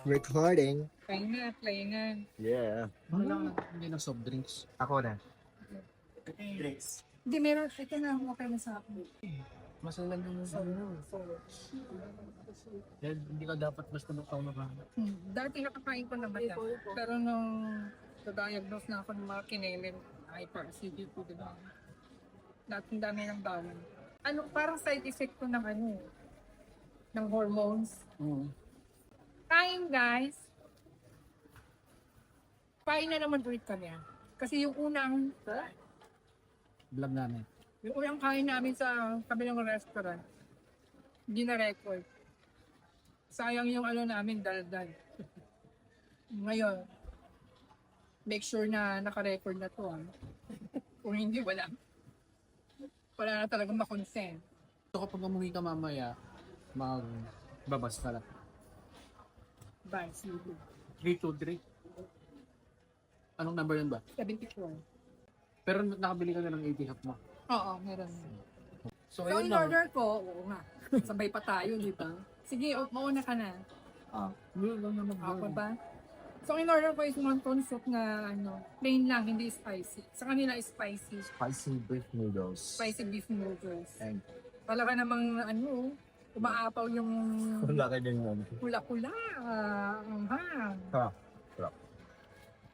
Recording. Play na. Yeah. Wala, hindi na soft drinks. Ako na. Drinks. Hindi, meron. Ito na, okay na sa akin. Masalan yung Dahil hindi ka dapat basta nakaw na ba? Dati nakakain ko naman yan. Pero nung na-diagnose na ako ng mga kinelin, hyperacidity, diba? Ang dami ng bawal. Ano, parang side effect ko ng ano, ng hormones. Kain, guys. Kain na naman ulit kami. Kasi yung unang Vlog namin. yung unang kain namin sa kabilang restaurant, hindi na record. Sayang yung ano namin, daldal. Ngayon, make sure na naka-record na to. Kung hindi, wala. Wala na talagang makonsent. So kapag umuwi ka mamaya, magbabas ka lang. Bye, see you. 323. Anong number yun ba? 74. Pero nakabili ka na ng 80 half mo. Oo, meron. So So, ayun in na. order ko, oo nga. Sabay pa tayo, di ba? Sige, mauna ka na. Yun lang naman. Ako ba? So, in order ko is wonton soup na ano, plain lang, hindi spicy. Sa kanila is spicy. Spicy beef noodles. Spicy beef noodles. And Talaga namang ano, umaapaw yung wala ka din yun. hula-hula. Anghang. Ha.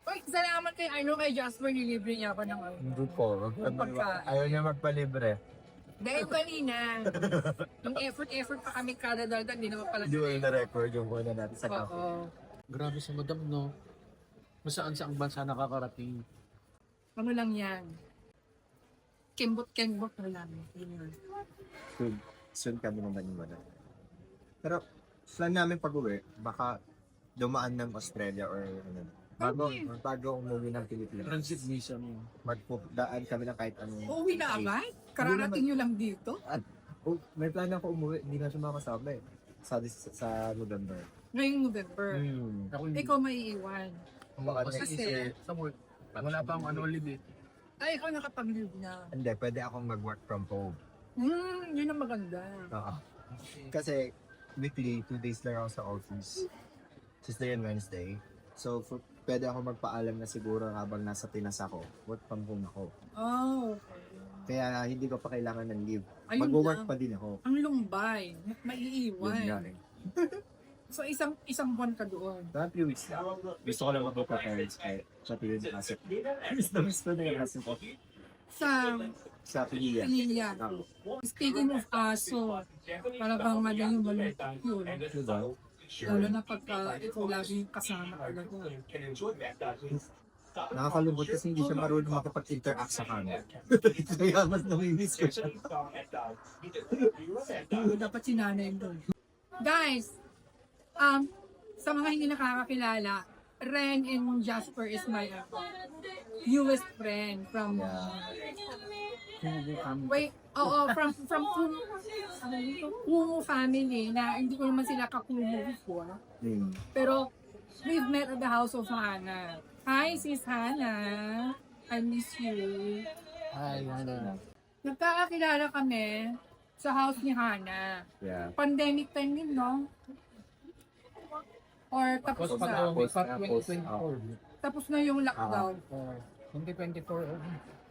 Uy, salamat kay kay Jasper, nilibre niya ako ng ano. Hindi ko. Pagkain. Ayaw niya magpalibre. Dahil kanina, yung effort pa kami kada daldan, hindi naman pala. Hindi mo na-record yung kuna natin sa cafe. Oo. Grabe si madam, no? Masaan sa ang bansa nakakarating. Ano lang yan? Kembot na lang. Yun. Soon kami naman yung ano. Pero plan namin pag-uwi, baka dumaan ng Australia or ano. Bago umuwi ng Pilipinas. Transit visa mo. Magdaan kami ng kahit anong... Uuwi na agad? Kararating nyo lang dito? Oh, may plan ako umuwi, hindi na siya makasama eh. Sa November. Ngayong November. Ako hindi. Ikaw maiiwan. Baka Kasi Kasi- sa work, wala pa akong ano leave eh. Ay, ikaw nakapag-live na. Hindi, pwede akong mag-work from home. Yun ang maganda. Oo. Kasi weekly, 2 days lang ako sa office. Tuesday and Wednesday. So, pwede ako magpaalam na siguro habang nasa Pinas ako. Work from home ako. Oh, Kaya hindi ko pa kailangan ng leave. ayun Mag-work lang. pa din ako. Ang lumbay. Yun nga Maiiwan. eh. So, isang buwan ka doon. Mga 3 weeks lang. Gusto ko lang mag-parents sa Pilipinas kasi. Miss ko na yung aso ko. Sa Pilipinas. Piliya. Speaking of aso, parang madaling malungkot yun. Lalo na pagka ikaw laging kasama talaga. Nakakalungkot kasi hindi siya marunong makapag-interact sa camera. Kaya mas namimiss ko siya. Dapat sinanay doon. Guys, sa mga hindi nakakakilala, Ren and Jasper is my newest friend from from Kumu family na hindi ko naman sila kakumu before. Pero we've met at the house of Hannah. Hi, sis Hannah. I miss you. Ay, ano. Nagkakakilala kami sa house ni Hannah. Yeah. Pandemic time din, no? Or tapos Post na. pa 2024. Tapos na yung lockdown. 2024.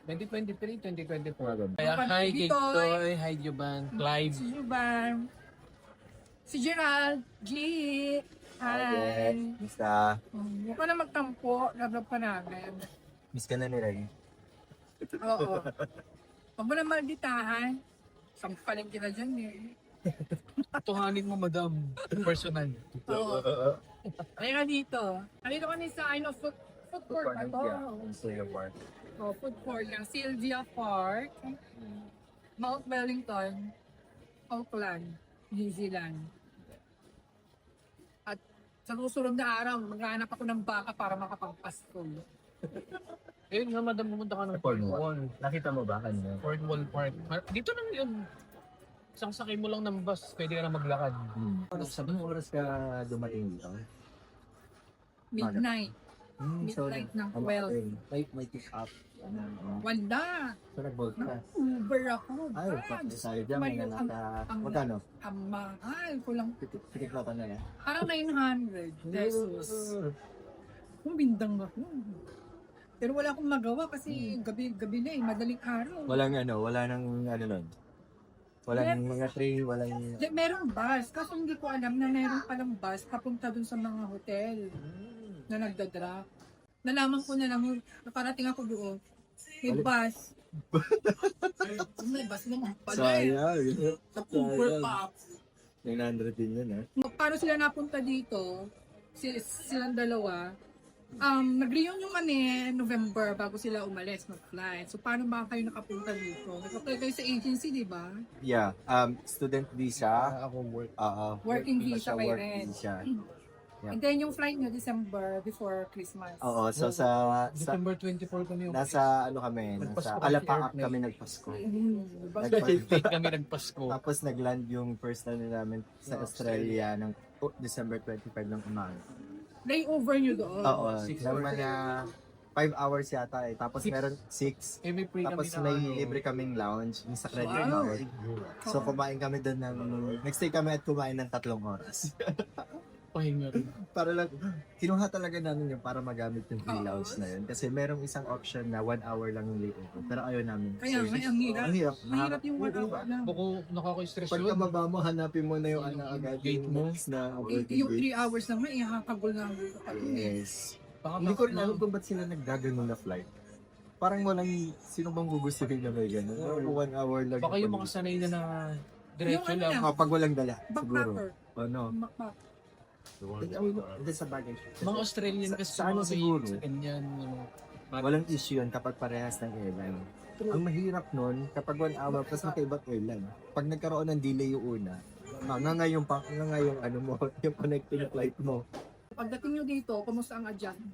2023, 2024. Kaya Hi, hi Kiktoy. Kiktoy, hi Juban, Clive. Si Juban. Si Gerald. G. Hi. Miss ka. Huwag ka na magtampo. Love ka namin. Miss ka na ni Ray. Oo. Huwag mo na malditahan. Sampaling kita dyan eh. Tuhanin mo madam, personal. Oo. Ayun nga dito. Nandito kami sa food court na to. Sila Park. Oh, food court ng Sylvia Park. Mount Wellington. Auckland. New Zealand. At sa susunod na araw, maghanap ako ng baka para makapagpasko. Ayun nga madam, pumunta ka ng Cornwall. Nakita mo ba kanina? Cornwall Park. Dito lang yun. Isang sakay mo lang ng bus, pwede ka na maglakad. Sabi mo oras ka dumating dito? Midnight. Midnight ng ano, 12. may pick up. Wala. So, nag-bolt ka. Uber ako. Ay, Bags. tayo dyan. May Mario, nasa, magkano? Ang mahal ko lang. Pitik na lang. Parang 900 pesos. Kung bindang ako. Pero wala akong magawa kasi gabi na madaling araw. Wala nang ano nun. Walang mga tree, walang... Merong bus, kaso hindi ko alam na meron palang bus papunta dun sa mga hotel na nagdadrop. Nalaman ko na lang, nakarating ako doon. May bus. May bus naman pala eh. Sayang. Sa Cooper pa. 900 din yun Paano sila napunta dito? Silang dalawa. Nag-reunion kami November bago sila umalis mag-flight. So paano ba kayo nakapunta dito? Nag-apply kayo sa agency, di ba? Yeah, student visa. Ako work. Working visa kayo work rin. visa. Yeah. And then yung flight nyo December before Christmas. Oo, so sa December 24 kami. nasa ano kami, Nagpasko nasa kami Alapaap airplane. kami nagpasko. Diba? Late kami nagpasko. Tapos nagland yung first ano namin sa Australia ng December 25 ng umaga. Layover nyo doon. Oo, 6 naman na 5 hours yata eh. Tapos Six. meron 6. May free Tapos kami na may ano. libre kaming lounge yung sa credit Wow. card. So kumain kami doon ng nagstay kami at kumain ng 3 oras. Pahinga rin. Para lang kinuha talaga namin yung para magamit yung free Oo. lounge na yun kasi merong isang option na 1 hour lang yung layover. Pero ayaw namin. Kaya nga, ang hirap. Ang hirap. Mahirap yung one hour lang. Bako nakaka-stress Pagka yun. baba mo, hanapin mo na yung ano agad. Gate mo. Na Yung 3 hours naman, ihakagol na ang gulo ka dun eh. Yes. Baka Hindi ko rin alam kung ba't sila nagdagan na flight. Parang walang, sino bang gugustuhin na may gano'n? 1 hour lang. Baka yung mga sanay na diretso Yung ano lang. lang. Kapag walang dala, siguro. Backpacker. Ano? Backpacker. Hindi sa baggage. Mga Australian kasi Sa ano mga siguro? sa ganyan. Ano. Walang issue yun kapag parehas ng airline. Ang mahirap nun, kapag 1 hour plus magkaibang airline, pag nagkaroon ng delay yung una, nga yung ano mo, yung connecting flight mo. Pagdating nyo dito, kumusta ang adjustment?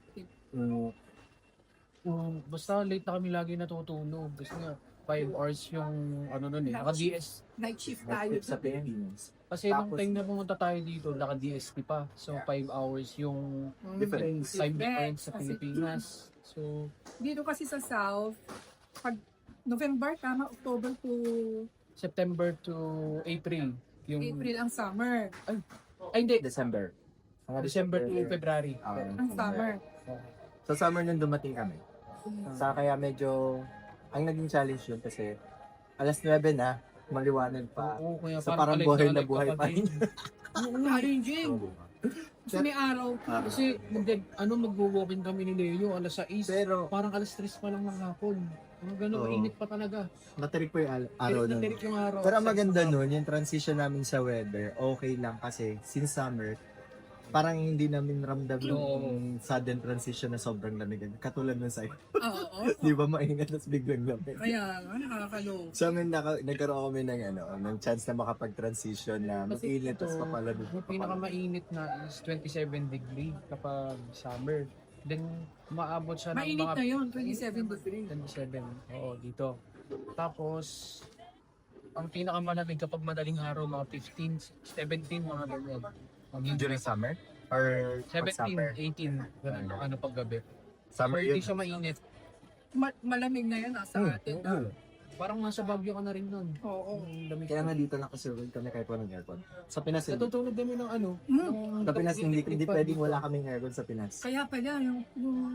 Basta late na kami lagi natutulog. Kasi nga, 5 hours yung ano nun eh. Naka-DS. Night shift tayo. Sa Philippines. Kasi nung Tapos- time na pumunta tayo dito, naka-DSP pa. So 5 hours yung Difference. time difference sa Kasi- Pilipinas. So, Dito kasi sa South, pag November, tama, October to September to April. Yung, April ang summer. Ay, hindi. December. December to February. Ang summer. Sa summer nung dumating kami. Sa kaya medyo, ang naging challenge yun kasi alas 9 na, maliwanag pa. Oo, kaya So parang buhay na buhay pa rin. Oo nga rin, Jing. Kasi may araw. Kasi mag-walking kami ni Leo, alas 6. Pero Parang alas 3 pa lang ng hapon. Mga gano'n, Oo. mainit pa talaga. natirik po yung araw nun. Natirik yung araw. Pero ang maganda nun, yung transition namin sa weather, okay lang kasi since summer, parang hindi namin ramdam yung sudden transition na sobrang lamig. Katulad nun sa Oo. di ba maingat tapos biglang lamig. Kaya nga, nakakalo. Sa amin, nagkaroon kami ng chance na makapag-transition na Kasi mag-init tapos ito, papalamig. yung pinakamainit na is 27 degree kapag summer. Then, maabot siya ng Mainit mga na yun, 27 degree. 27. Oo, dito. Tapos, ang pinakamalamig kapag madaling araw, mga 15, 17, mga ganyan. During summer? Or 17, 18, ganun, ano pag gabi. Summer So, yun. hindi siya mainit. Malamig na yan, nasa atin. Parang nasa Baguio ka na rin nun. Oo. Ang lamig. Kaya nga dito nakasurvive kami kahit walang aircon. Sa Pinas, hindi. Natutulog kami ng ano. Sa Pinas, hindi pwedeng wala kaming aircon sa Pinas. Kaya pala, yung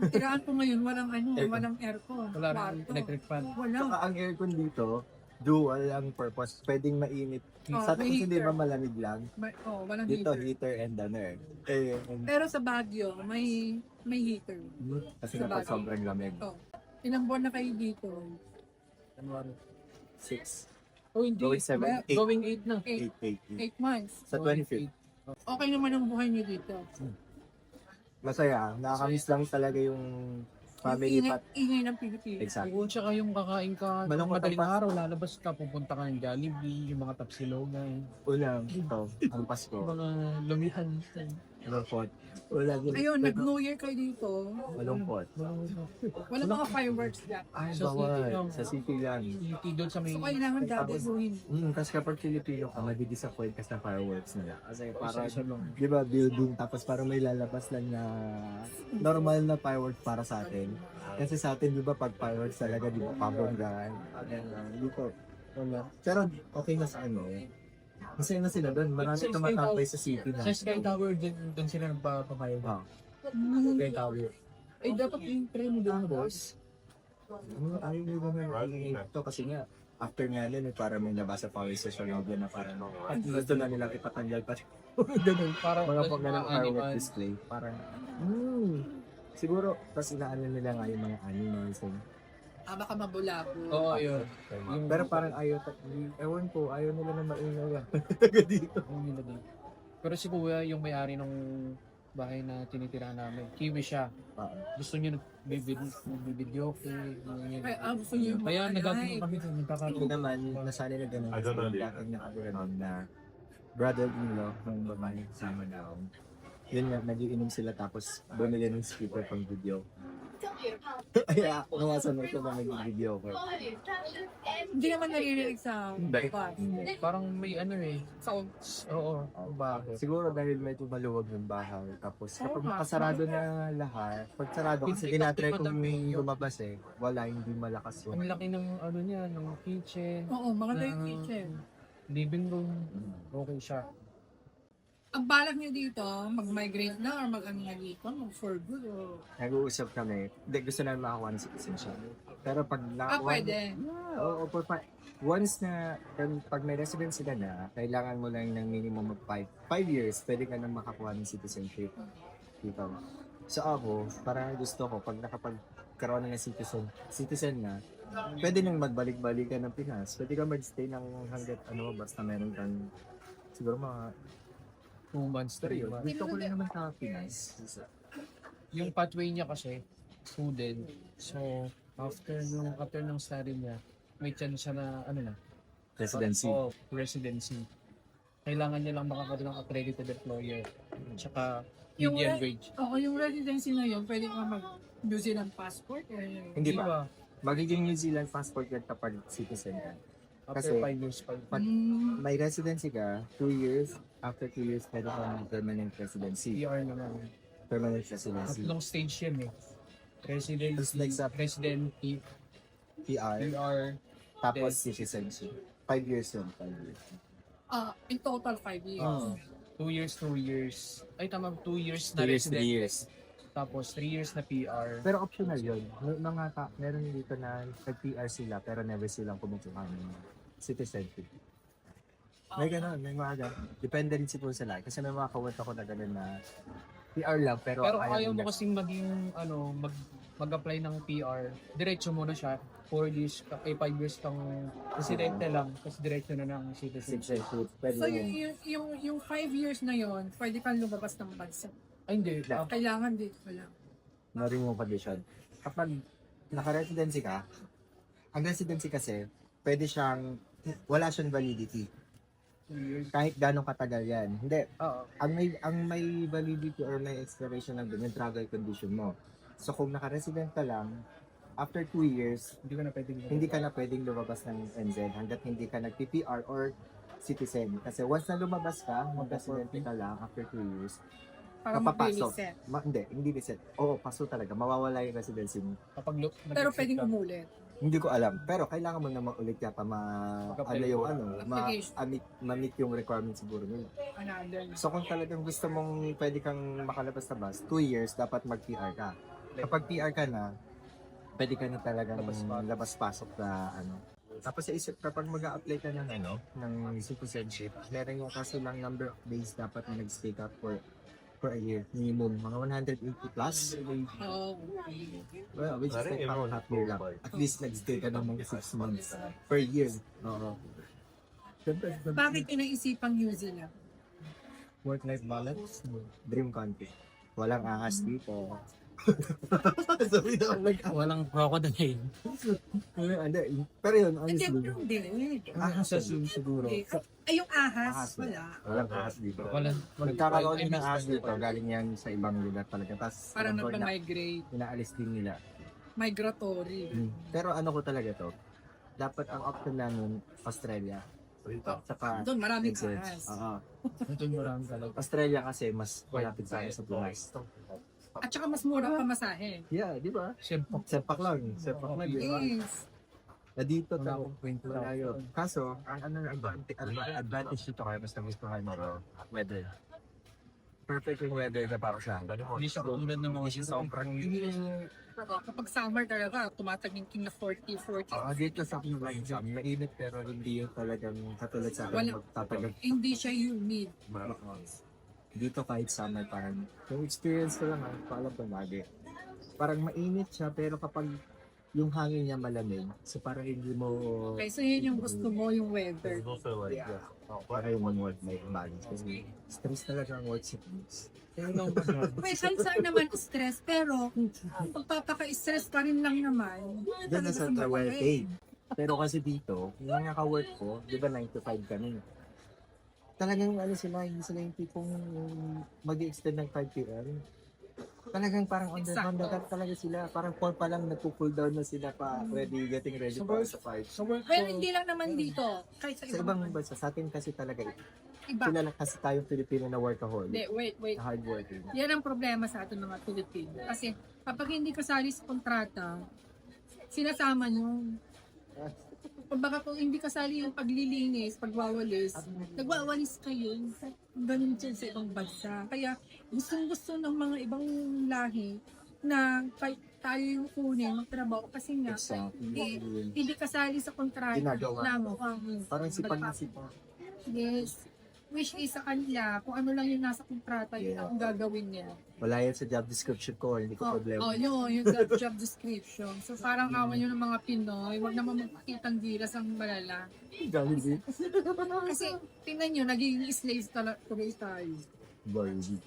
tiraan ko ngayon, walang Aircon. walang aircon. Wala rin Kwarto. electric fan. Wala. Saka ang aircon dito, dual ang purpose. Pwedeng mainit. Oh, Sa may Pinas, hindi heater. ba malamig lang? Walang Dito, heater. heater and ano eh. Pero sa Baguio, may heater. Kasi Sa kapag bagay. sobrang lamig. Oh. Ilang buwan na kayo dito? 6. Oh, hindi. Going 7. 8. Going 8 na. 8. 8 months. Sa 25. Okay naman ang buhay niyo dito. Masaya. Nakakamiss lang talaga yung family Ingay, pat. ingay ng Pilipinas. Exactly. Oo, tsaka yung kakain ka, Malungkot madaling ang araw, lalabas ka, pupunta ka ng Jollibee, yung mga tapsilogan, Ulam. Ito. Ang Pasko. yung mga lumihan. Malungkot. Wala din. Ayun, nag-New Year kayo dito. Malungkot. Wala mga fireworks dyan. Ay, Sa city lang. bawal. Sa city lang. Hindi doon sa may... So, kailangan dadesuhin. Kasi kapag Filipino ka, madi-disappoint ka sa fireworks nila. Kasi parang, Isa lang. di ba, building, tapos parang may lalabas lang na normal na fireworks para sa atin. Kasi sa atin, di ba, pag fireworks talaga, di ba, pabonggaan. Dito, wala. Pero okay na sa ano. Masaya na sila doon. Marami Sa Sky tumatambay sa city na. Sa Sky Tower, doon sila nagpapakayo. Ah. Sky Tower. Eh, dapat yung premyo doon, boss. Ayaw nyo ba ito kasi nga, after nga nun, para may nabasa pa sa social media na parang at gusto na nilang ipatanggal pa ganun, Parang mga pag ganun mga firework animal. display. Parang, siguro, tapos inaano nila nga yung mga animals. Baka mabula po. Oo, yun. Pero parang ayaw, ewan ko, ayaw nila na maingay. Taga dito. Yung nila din. Pero si Kuya, yung may-ari ng bahay na tinitirahan namin, Kiwi siya. Gusto niya nagbibideo ko. Gusto niyo yung Kaya mga nagkakaroon live. kami Hindi nagkakaroon. naman, nasanay na ganun. I don't know, Kasi dude. dating nakaganon na brother-in-law ng babae kasama na ako. Yun nga, nagiinom sila tapos bumili ng speaker pang video. Kaya nawasan mo ito na nag-video ko. Hindi naman naririnig sa Hindi. bus. Parang may ano eh. Sound. Oo, bakit? Siguro dahil medyo maluwag ng bahay. Tapos kapag Oo nga. makasarado na lahat, pag sarado kasi Hindi tinatry pa kong madami yun. lumabas eh. Wala, hindi malakas Ang yun. laki ng ano niya, ng kitchen, Oo, maganda yung kitchen. living room. Okay siya. Ang balak niyo dito, mag-migrate na or mag-ano na dito, mag-for good o... Nag-uusap kami. Hindi, gusto namin makakuha ng citizenship. Pero pag pwede. Oo, once na, pag may residence sila na, kailangan mo lang ng minimum of 5 years, pwede ka nang makakuha ng citizenship. Dito. So ako, parang gusto ko, pag nakapagkaroon na ng citizen na, pwede nang magbalik-balik ka ng Pinas. Pwede ka mag-stay ng hanggat basta meron kang, siguro mga 2 months, 3 3 months. Dito ko rin naman sa Pinas. Yung pathway niya kasi, student. So, after ng study niya, may chance siya na, ano na, Residency. Oo, residency. Kailangan niya lang makakaroon ng accredited employer. Tsaka, Yung median re- wage. Oo, yung residency na yun, pwede ka mag-New Zealand passport or... Hindi ba? Magiging New Zealand passport yan kapag citizen ka. After Kasi- 5 years pa. Pag may residency ka, 2 years, after 2 years, pwede ka ng permanent residency. PR naman. Permanent residency. Tatlong stage yan eh. Residency, Tapos next up, resident, PR, PR, tapos citizenship. 5 years yun, 5 years. In total, 5 years. Oo. 2 years, 2 years. Ay tama, 2 years 2 na years, 3 resident. years. Tapos 3 years na PR. Pero optional yun. Meron dito na nag-PR sila, pero never silang kumukuha ng citizenship. May gano'n, may mga gano'n. Depende rin siguro sa lahat. Kasi may mga kawat ako na gano'n na PR lang, pero Pero ayaw mo nila. kasing maging mag-apply ng PR. Diretso mo na siya. 4 years, 5 years kang residente lang. Tapos diretso na ng citizenship. Citizenship. Pwede So, yun. yung 5 years na yon, pwede kang lumabas ng bansa. Ay hindi. Na. Kailangan dito lang. Na-remove condition. Kapag naka-residency ka, ang residency kasi, pwede siyang, wala siyang validity. 2 years. Kahit gano'ng katagal yan. Hindi, Oo. ang may validity or may expiration lang din, yung travel condition mo. So kung naka-resident ka lang, after 2 years, Hindi ka na pwedeng hindi ka na pwedeng lumabas ng NZ hanggat hindi ka nag-PPR or citizen. Kasi once na lumabas ka, mag-residente ka lang after 2 years, Para kapapasok. mag-reset. Hindi reset. Oo, paso talaga. Mawawala yung residency mo. Kapag Pero pwedeng umulit. Hindi ko alam. Pero kailangan mo naman ulit yata Mag-apply ano yung mo. Application. ma-meet yung requirement siguro nila. Another. So kung talagang gusto mong pwede kang makalabas na bus, 2 years dapat mag-PR ka. Kapag PR ka na, pwede ka na talagang labas-pasok na ano. Tapos sa isip, kapag mag-a-apply ka ng ng citizenship, meron yung kaso lang number of days dapat na nag-stay ka for a year. Minimum, mga 180 plus. Oo. Well, which is Parang like everyone half year lang. At least nag-stay ka ng mga 6 months per year. Oo. Siyempre, Bakit inaisipang New Zealand? work-life balance, dream country. Walang ahas dito. Sabi na like, Walang crocodile. pero yun, Hindi, honestly. hindi. Sa zoo siguro. Ay, yung ahas, Ahas, wala. Walang ahas dito. Walang Nagkakaroon din ng ahas dito. Galing yan sa ibang lugar talaga. Tapos, Parang alam ko na, nagpa-migrate. inaalis din nila. Migratory. Pero ano ko talaga to, dapat ang option namin, Australia. Saka, Doon maraming Exit. ahas. Oo. Ito yung marami talaga. Australia kasi mas malapit tayo sa Pinas. At saka mas mura pa masahe. Yeah, di ba? Siyempre, Sepak lang. Sepak lang, di ba? Yes. Na dito wala tayo. akong kwento. Malayo. Kaso, ang ano na advantage dito kayo mas nagustuhan mo weather. Perfect yung weather na parang siya. Hindi siya tulad ng mga Sobrang Kapag summer talaga, tumataging na 40. dito sa Queensland, mainit pero hindi yung talagang katulad sa akin Wala. magtatagal. Hindi siya humid. Dito kahit summer parang yung experience ko lang paalam ko lagi. Parang mainit siya pero kapag yung hangin niya malamig, so parang hindi mo Okay, so yun yung gusto mo, yung weather. para yung one word may balance. Kasi stress talaga ang work sa Queens. Okay, kahit saan naman stress, pero pagpapaka-stress pa rin lang naman. Doon na sa travel paid. Pero kasi dito, yung mga ka-work ko, di ba 9 to 5 kami. Talagang ano sila, hindi sila yung tipong mag-extend ng 5 p.m. Talagang parang on the talaga sila. Parang 4 pa lang nagpo-cool down na sila pa getting ready para sa 5. Well, hindi lang naman dito. Kahit sa Sa ibang ibang bansa, sa atin kasi talaga, iba. kilala kasi tayong Pilipino na workaholic, Hindi, wait. na hardworking. Yan ang problema sa atin mga Pilipino. Kasi kapag hindi kasali sa kontrata, sinasama nyo. Kumbaga kung hindi kasali yung paglilinis, pagwawalis, nagwawalis kayo. Ganun dyan sa ibang bansa. Kaya gustong-gusto ng mga ibang lahi na tayo yung kunin magtrabaho kasi nga hindi kasali sa kontrata Ginagawa. na mo. Parang sipag na sipag. Yes. Which is sa kanila, kung ano lang yung nasa kontrata, yun ang gagawin niya. Wala yan sa job description ko, hindi ko problema. Yung job description. So parang awan yun ng mga Pinoy, wag naman magpakitang gilas ang malala. Galing din. Kasi tingnan nyo, naging slaves tuloy tayo. Barbie.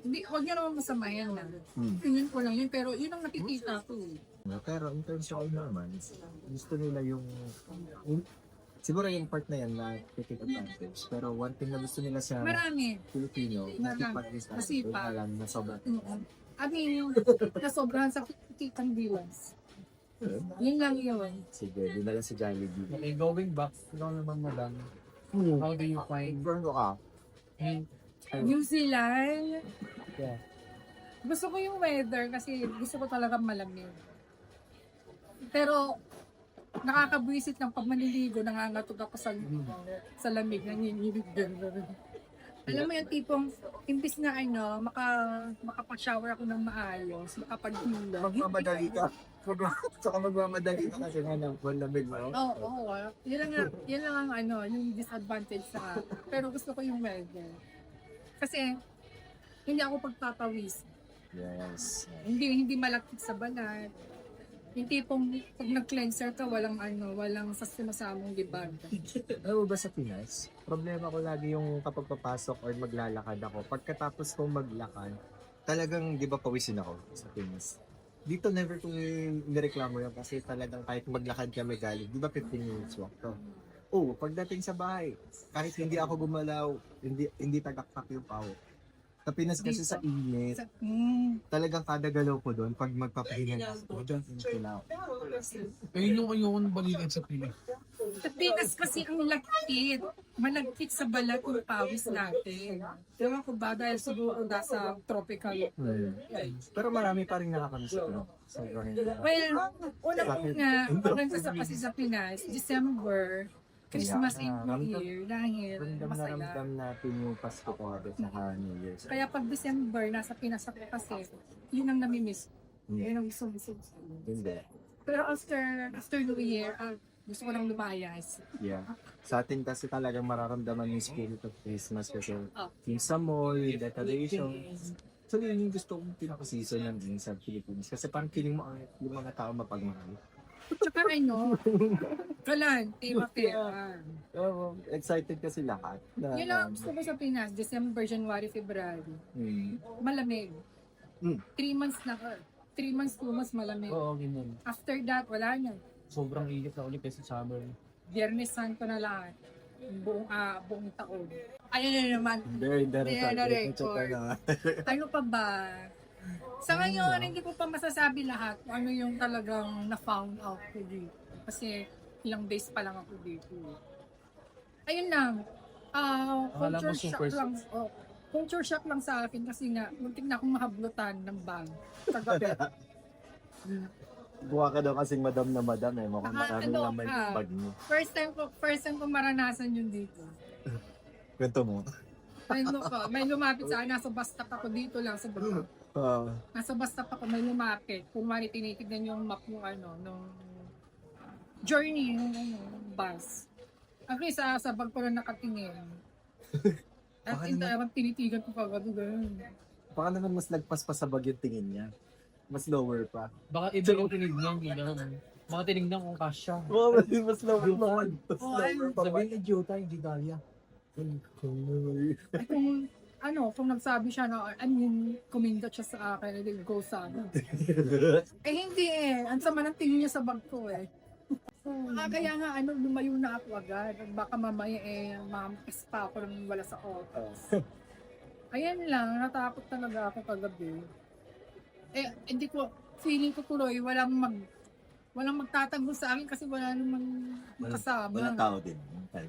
Hindi, wag nyo naman masamayan na. Hmm. Tingin ko lang yun, pero yun ang nakikita ko. Pero in terms of naman, gusto nila siguro yung part na yan na take advantage. Pero one thing na gusto nila sa Marami. Filipino, Masipag. masipag. Alam na sobrang. I mean, yung nasobrahan sa kitang gilas. Yun lang yun. Sige, di na lang si Jollibee. Okay, going back, ikaw naman madam. How do you find Burn ko ka. New Zealand, Yeah. gusto ko yung weather kasi gusto ko talaga malamig. Pero nakakabwisit ng pag maniligo, nangangatog ako sa lamig, nanginginig gano'n. Alam mo yung tipong, imbis na makapag-shower ako ng maayos, makapag-hila. Magmamadali ka. Saka magmamadali ka kasi nga ng lamig mo. Oo. Yan lang ang yung disadvantage sa pero gusto ko yung weather. Kasi, hindi ako pagpapawis. Yes. Hindi malakit sa balat. Yung tipong pag nag-cleanser ka, walang sinasamong libag. Alam mo ba sa Pinas, problema ko lagi yung kapag papasok or maglalakad ako. Pagkatapos kong maglakad, talagang di ba pawisin ako sa Pinas. Dito never ko nireklamo yan kasi talagang kahit maglakad kami galing, di ba 15 minutes walk to? Oh, pagdating sa bahay, kahit hindi ako gumalaw, hindi tagaktak yung pao. Sa Pinas kasi sa init, talagang kada galaw ko doon, pag magpapahinga na ako, doon sila. Ayun yung ayun balikan sa Pinas. Sa Pinas kasi ang lagkit. Malagkit sa balat yung pawis natin. Diba ko ba dahil siguro nasa tropical. Pero marami pa rin nakakamiss ko. Well, una maganda sa kasi sa Pinas, December, Christmas and New Year, dahil masaya. Ramdam natin yung Pasko ko sa New Year's. Kaya pag December, nasa Pinas ako kasi, yun ang namimiss. Yun ang gusto. Hindi. Pero after New Year, gusto ko lang lumayas. Yeah. Sa atin kasi talagang mararamdaman yung spirit of Christmas kasi Oh. yung sa mall, decorations. So yun yung gusto kong pinaka-season ng sa Philippines. Kasi parang feeling mo yung mga tao mapagmahal. Tsaka galante, mapera. Excited kasi lahat. Yun lang ang gusto ko sa Pinas, December, January, February. Malamig. Mm. 3 months na, 3 months, 2 months malamig. Oo, ganyan. After that, wala na. Sobrang init na ulit kasi summer. Biyernes Santo na lahat. Buong taon. Ayun na naman. Very Very record. Ano pa ba? Sa ngayon, hindi ko pa masasabi lahat kung ano yung talagang na-found out ko dito. Kasi ilang days pa lang ako dito. Ayun lang. Akala mo Culture shock super- lang. Culture shock lang sa akin kasi nga, muntik na akong mahablutan ng bag. Kagabi. Buka ka daw kasing madam na madam eh. Mukhang Ah, maraming ano, naman ah. yung bag niyo. First time ko maranasan yun dito. Kwento mo. May lumapit sa akin. Nasa bus stop ako dito lang sa baba. Nasa bus stop ako, may lumapit. Kung mali tinitignan yung map ng nung journey, yung bus. Actually, sa bag ko lang nakatingin. At Baka parang tinitigan ko kagad gano'n. Baka naman mas lagpas pa sa bag yung tingin niya. Mas lower pa. Baka iba yung tinignan, gano'n. Mga tinignan kung kasya. Oo, mas lower pa. Mas Oo, lower pa. Sabihin ni Jota, hindi Dahlia. Ay kung nagsabi siya na, kumindat siya sa akin, I go sana. Hindi eh. Ang sama ng tingin niya sa bag ko eh. Kaya nga, lumayo na ako agad. Baka mamaya mampas pa ako nang wala sa office. Ayan lang, natakot talaga ako kagabi. Hindi ko, feeling ko tuloy, walang magtatanggol sa akin kasi wala namang makasama. Walang tao din.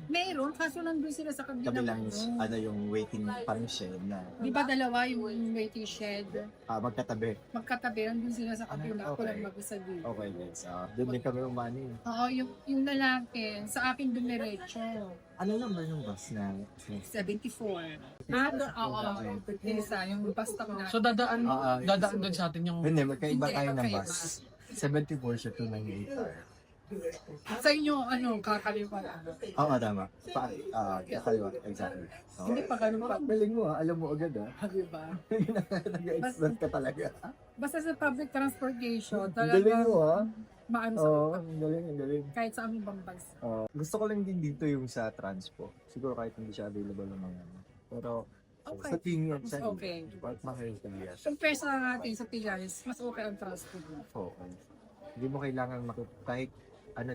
Meron, kaso nandun sila sa Kabilang kabila. yung waiting parang shed na Di ba dalawa yung waiting shed? magkatabi. Magkatabi, nandun sila sa kabila. Ako okay. lang mag-isa dito. Okay guys, doon din kami umani. Oo, yung lalaki, sa akin dumiretso. Ano number yung bus na? 74. Isa, yung bus stop na. So dadaan doon sa atin yung... Hindi, magkaiba Hindi, tayo ng magkaiba. bus. 74 siya to 98. Sa inyo, kakaliwa. Oo, tama. Kakaliwa, exactly. Hindi pa ganun pa. Galing mo alam mo agad Diba? Nag-expert ka talaga. Basta sa public transportation, Galing talagang mo maano sa Oo, ang galing. kahit sa aming bangs. Gusto ko lang din dito yung sa transpo. Siguro kahit hindi siya available ng mga ano. Pero Okay. sa tingin sa Okay. Part mahal ka niya. Compare sa atin sa Pilares, mas okay ang transport. Okay. Hindi mo kailangan kahit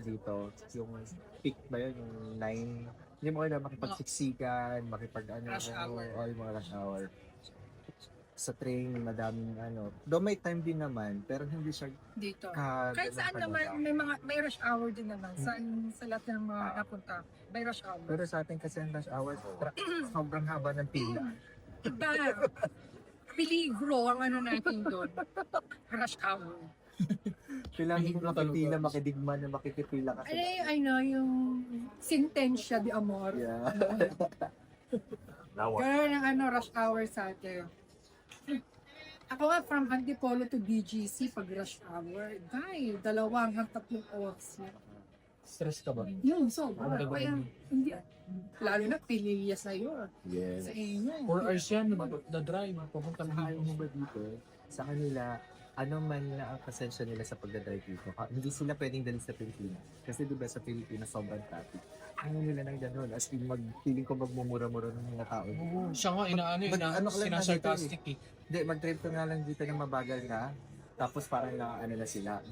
dito, yung peak ba yun, yung 9, hindi mo kailangan makipagsiksikan, Rush hour. o yung mga rush hour. Sa train, madaming Though may time din naman, pero hindi siya Dito. ka... Kahit saan naman, may rush hour din naman. Sa lahat ng mga napunta, may rush hour. Pero sa atin kasi ang rush hour, sobrang haba ng pila. Iba, peligro ang natin doon. Rush hour. Kailangan mo makipila, makidigma na makikipila ka. Yung sentensya de amor. Yeah. Ganun ang rush hour sa atin. Ako nga from Antipolo to BGC pag rush hour. Dahil 2 hanggang 3 oras. Stress ka ba? Yun, so, Ang gagawin kaya, mo? hindi, lalo na pililya sa'yo. Yes. Sa inyo. 4 hours yan, na-drive. Pupunta na Ayaw mo ba dito? Sa kanila, ano man na ang pasensya nila sa pagdadrive dito. Hindi sila pwedeng dali sa Pilipinas. Kasi diba sa Pilipinas sobrang traffic. Ano nila nang gano'n? As in, feeling ko magmumura-mura ng mga tao. Oo, siya nga, Ano ka lang sinasarcastic eh. Hindi, mag-drive ka nga lang dito na mabagal na. Tapos parang na sila.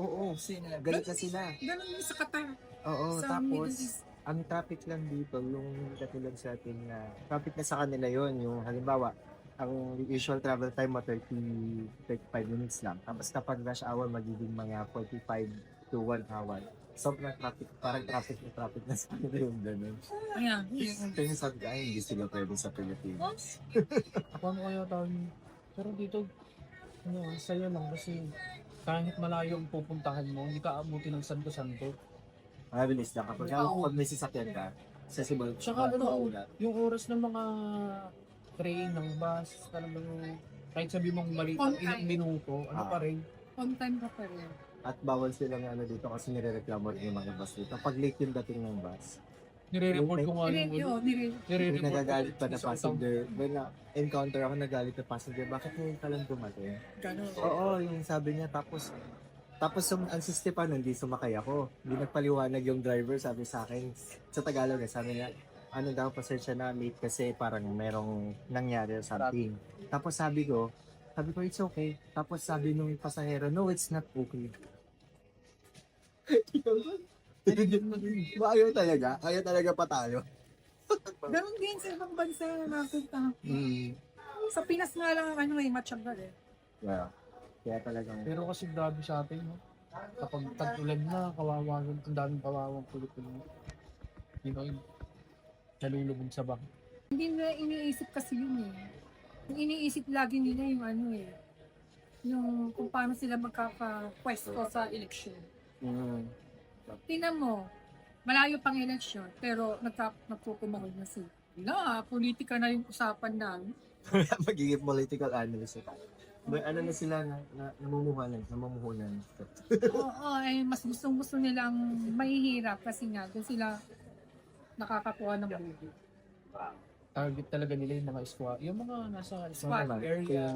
Oo, galit na sila. Ganun din sa Qatar. Oo, Sa Middle tapos East. ang traffic lang dito, yung katulad sa atin na traffic na sa kanila yon, yung halimbawa, ang usual travel time mo 35 minutes lang. Tapos kapag rush hour, magiging mga 45 to 1 hour. Sobrang traffic, parang traffic na sa kanila yung ganun. Ayan. Kaya sabi ko, ay, hindi sila pwede sa Pilipinas. Paano kaya tayo? Pero dito, sa'yo lang kasi kahit malayo ang pupuntahan mo, hindi ka abuti ng santo-santo. Mabilis lang. Kapag may sasakyan ka, accessible. Tsaka yung oras ng mga train, ng bus, talagang kahit sabi mong mali, On ilang time. minuto, pa rin. On time ka pa rin. At bawal silang dito kasi nirereklamo rin yung mga bus dito. Pag late yung dating ng bus, Nire-report ko nga yung Nire- may nagagalit pa na Sa utang. passenger. When na-encounter ako nagalit na passenger, bakit ngayon ka lang dumating? Ganun. Oo, yung sabi niya, tapos ang siste pa nun, hindi sumakay ako. Hindi nagpaliwanag yung driver, sabi sa akin, sa Tagalog, sabi niya, pasensya na late kasi parang merong nangyari or something. Tapos sabi ko, Sabi ko, it's okay. Tapos sabi nung pasahero, no, it's not okay. Ayaw talaga. Ayaw talaga pa tayo. Ganun din sa ibang bansa na nakita. Mm. Sa Pinas nga lang ang matyaga eh. Yeah. Kaya talagang... Pero kasi grabe sa atin, no? Kapag tag-ulan na, kawawa yung ang daming kawawang Pilipino. You know, nalulubog sa bang. Hindi nila iniisip kasi yun eh. Yung iniisip lagi nila yung yung kung paano sila magkaka-pwesto sa eleksyon. Mm. Tingnan mo, malayo pang eleksyon, pero nagpukumahal na sila. Politika na yung usapan namin. Magiging political analyst. May ano na sila namumuhunan. Oo, mas gusto nilang mahihirap kasi nga doon sila nakakakuha ng buhay. Target talaga nila yung mga yung mga nasa Squad area. Kaya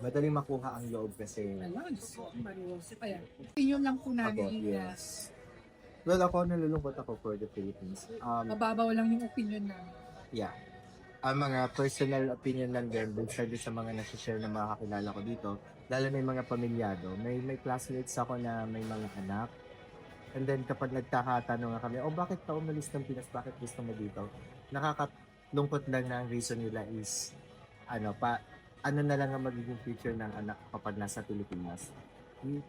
madaling makuha ang loob kasi Ayun, so, mariwasip. Ayan. Opinion lang po namin. ako, yes. Well, ako nalulungkot ako for the Philippines. Mababaw lang yung opinion namin. Yeah. Ang mga personal opinion lang din, dun sa mga nasi-share na mga kakilala ko dito, lalo na yung mga pamilyado. May classmates ako na may mga anak. And then kapag nagkakatanong nga kami, bakit ka umalis ng Pinas? Bakit gusto mo dito? Nakakalungkot lang na ang reason nila is, ano na lang ang magiging future ng anak kapag nasa Pilipinas.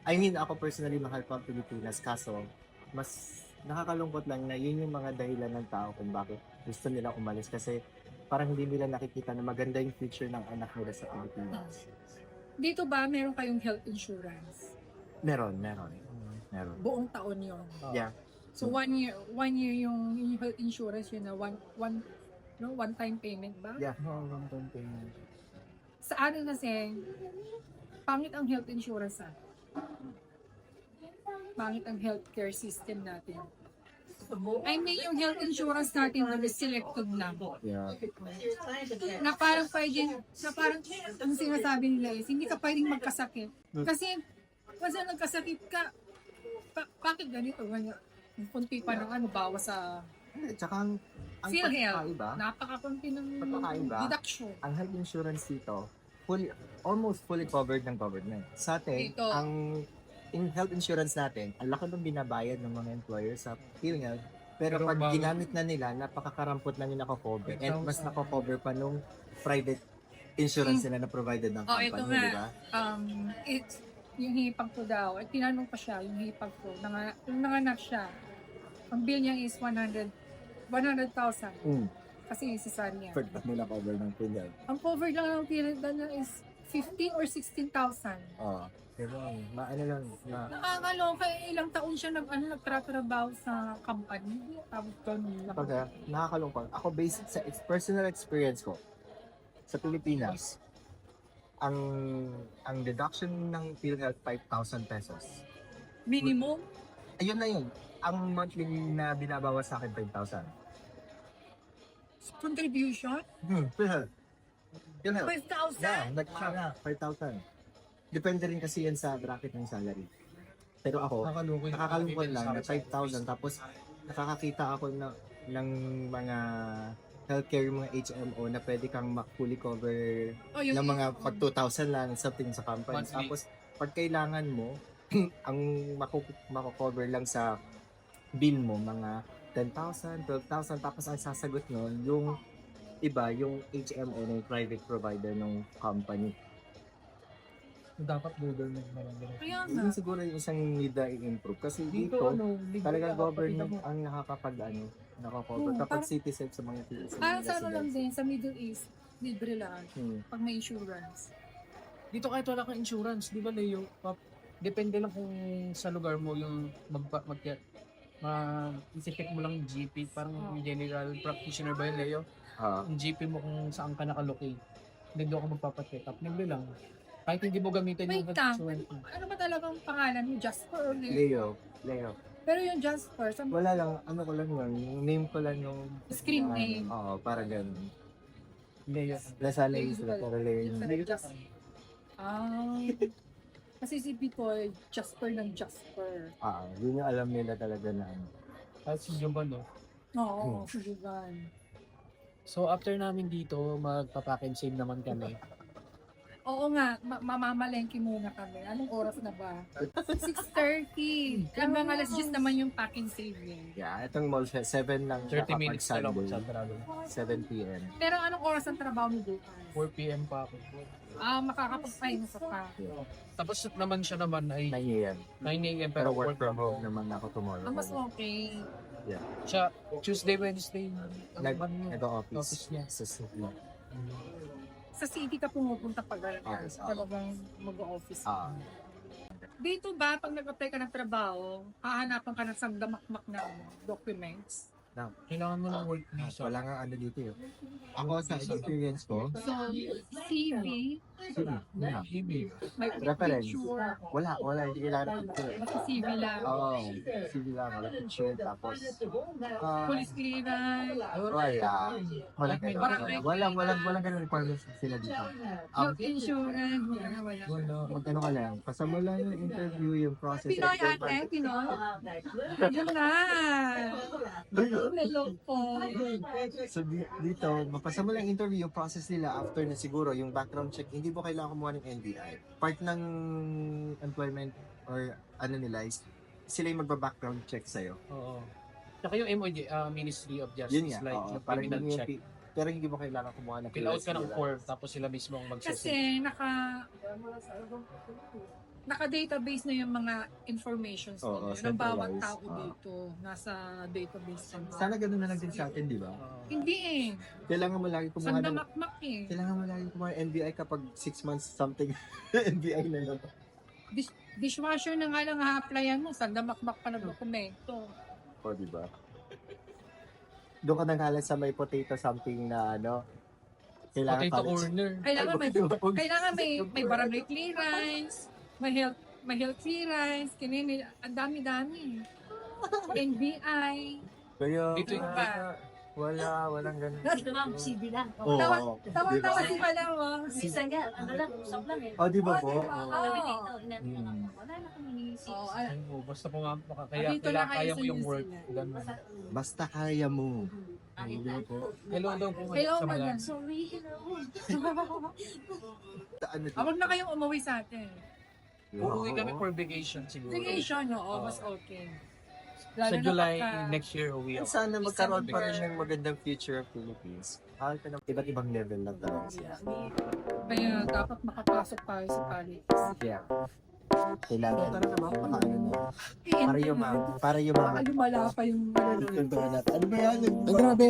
I mean, ako personally mahal ko ang Pilipinas, kaso mas nakakalungkot lang na yun yung mga dahilan ng tao kung bakit gusto nila umalis kasi parang hindi nila nakikita na maganda yung future ng anak nila sa Pilipinas. Dito ba meron kayong health insurance? Meron. Buong taon yon. Yeah. So one year yung health insurance yun na one time payment ba? Yeah. Sa atin kasi, pangit ang health insurance pangit ang healthcare system natin. I mean, yung health insurance natin na selected lang. Yeah. Na parang ang sinasabi nila is, hindi ka pwedeng magkasakit. Kasi nagkasakit ka, bakit ganito? Ganyan. Kunti pa ng bawas sa Tsaka ang PhilHealth. pagkakaiba, Napakakunti ng Pagkakaiba? deduction. ang health insurance dito, almost fully covered ng government. Sa atin, Dito. in health insurance natin, ang laki ng binabayad ng mga employer sa PhilHealth. Pero Pero pag bago- ginamit na nila, napakakarampot lang yung nako-cover. And mas nako-cover pa nung private insurance nila na provided ng company, Ito di nga. ba? Yung hipag ko daw, tinanong pa siya, yung hipag ko, nung nanganak siya, ang bill niya is 100,000. Kasi cesarean. Pag nila cover ng PhilHealth. Ang cover lang ng PhilHealth niya is 15 or 16,000. Pero maano lang, Nakakaloka, ilang taon siya nagtatrabaho sa company. Tapos doon, nakakalungkot. Ako based sa personal experience ko sa Pilipinas, ang deduction ng PhilHealth 5,000 pesos. minimum, Ayun na yun. Ang monthly na binabawas sa akin 5,000. contribution, PhilHealth. 5,000. Yeah, nag 5,000. Depende rin kasi yan sa bracket ng salary. Pero ako, nakakalungkot lang na 5,000 tapos nakakakita ako ng mga healthcare, mga HMO na pwede kang fully cover ng mga pag 2,000 lang something sa company. Monthly. Tapos pag kailangan mo, ang mako-cover lang sa bill mo mga 10,000, 12,000 tapos ang sasagot nun yung iba, yung HMO ng private provider ng company. Dapat government na lang ganun. Kaya nga. Yun siguro yung isang need na i-improve kasi Dito, dito libre talagang ka, government kapatid mo. ang nakakover Oo, kapag parang- citizen sa mga citizen Parang sa ano lang din, sa Middle East, libre lang pag may insurance. Dito kahit wala kang insurance, di ba Leo? Depende lang kung sa lugar mo yung isipik mo lang yung GP, parang yung general practitioner ba yun Leo? Yung GP mo kung saan ka nakalocate. Hindi doon ka magpapacheck up, libre lang. Kahit hindi mo gamitin Wait yung lang. insurance mo. Ano ba talagang pangalan mo? Jasper or Leo? Leo. Pero yung Jasper, sa Wala lang, ano ko lang yun, yung name ko lang yung... Screen name. Oo, para ganun. Leo. Nasa Leo sila, para Leo. Kasi si Bitoy, Jasper ng Jasper. Yun yung alam nila talaga na ano. Tapos yung ba no? Oo, si Juvan. So after namin dito, magpapack and save naman kami. Oo nga, mamamalengke muna kami. Anong oras na ba? 6:30. Hanggang alas 10 naman yung pack and save eh. Yeah, itong mall, 7 lang siya 30 minutes na lang Sunday. sa travel. 7 p.m. Pero anong oras ang trabaho mo bukas? 4 p.m. pa ako. Makakapagpahinga sa pa. Tapos naman siya naman ay 9 a.m. 9 a.m. Pero work from home naman ako tomorrow. Ang mas okay. Siya, Tuesday, Wednesday. Nag-office Office niya. sa city. Sa city ka pumupunta pag Office, talagang mag-office. Ah, Dito ba, pag nag-apply ka ng trabaho, hahanapan ka ng sandamakmak na documents? Kailangan mo ng work visa. wala nga ano dito yun. Ako sa experience ko, So, CV, Ibig. may Reference. picture, wala, hindi kailangan ng picture. basta CV lang. Oo, CV lang, wala picture, tapos, Police clearance, walang ganun requirements sila dito. health insurance, wala. Mag-ano ka lang, pasa mo lang yung interview, yung process. Pinoy ate, Pinoy. Yun na. Naloko. So dito, mapasa mo lang interview, yung process nila after na siguro, yung background check, hindi mo kailangan kumuha ng NBI. Part ng employment or ano nila is, sila yung magba-background check sa'yo. Oo. Saka yung MOJ, Ministry of Justice, Yun nga, like oo, yung parang criminal yun yung check. pero hindi mo kailangan kumuha ng Fill out ka ng nila. form, tapos sila mismo ang magsasabi. Kasi naka-database na yung mga informations Oo, nila ng bawat centralized. tao dito. Nasa database. Sana ganun na lang din sa atin, di ba? Hindi eh. Kailangan mo lagi kumuha ng Sandamakmak eh. kailangan mo lagi kumuha ng NBI kapag 6 months something NBI na lang. Dishwasher na nga lang ha-applyan mo. Sandamakmak pa ng dokumento. O, di ba? Doon ka nanghalan sa may potato something na ano, kailangan Potato corner. Kailangan may barangay clearance, may health clearance, kinini, ang dami-dami. NBI. Kaya, Dito yung walang ganun. Dito ma'am, CD lang. Oo, Tawa-tawa si Madam mo. Minsan nga, ano lang, usap lang eh. Oh, di ba po? Kami Oo. dito, wala na kami ni Oo, Basta pumapaka, kaya Dito lang kayo kaya sa mo yung New work. Zealand. Ganun. Basta kaya mo. Hindi po. Hello daw po Hello, sa madam. mga. Sorry, hello. Ano Huwag na kayong umuwi sa atin. Uuwi kami for vacation siguro. Vacation, oo, mas okay. Sa Lalo na July pagka- next year uwi ako. Sana magkaroon pa rin ng magandang future of Philippines. Mahal ka ng iba't ibang level lang talaga siya. Kaya dapat makapasok tayo sa college. Yeah. Kailangan talaga mapakaano na. Para yung mga Lumala pa yung natin. Ano ba yan? Ang grabe!